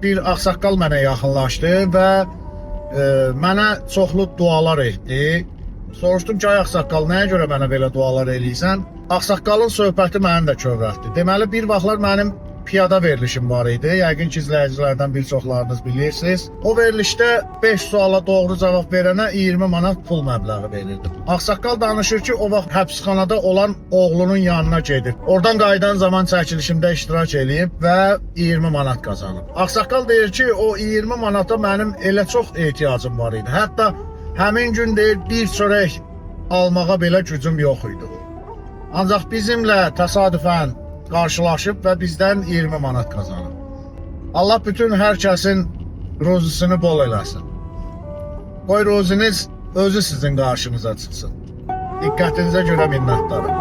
bir ağsaqqal mənə yaxınlaşdı və mənə çoxlu dualar etdi. Soruşdum ki, ay ağsaqqal, nəyə görə mənə belə dualar eləyirsən? Ağsaqqalın söhbəti məni də kövrətdi. Deməli, bir vaxtlar mənim piyada verilişim var idi. Yəqin ki, izləyicilərdən bir çoxlarınız bilirsiniz. O verilişdə 5 suala doğru cavab verənə 20 manat pul məbləği verirdim. Ağsaqqal danışır ki, o vaxt həbsxanada olan oğlunun yanına gedib. Oradan qayıdan zaman çəkilişimdə iştirak eləyib və 20 manat qazanıb. Ağsaqqal deyir ki, o 20 manata mənim elə çox ehtiyacım var idi. Hətta həmin gün deyir, bir çörək almağa belə gücüm yox idi. Ancaq bizimlə təsadüfən qarşılaşıb və bizdən 20 manat qazanıb. Allah bütün hər kəsin ruzisini bol eləsin. Qoy ruziniz özü sizin qarşınıza çıxsın. Diqqətinizə görə minnətdarım.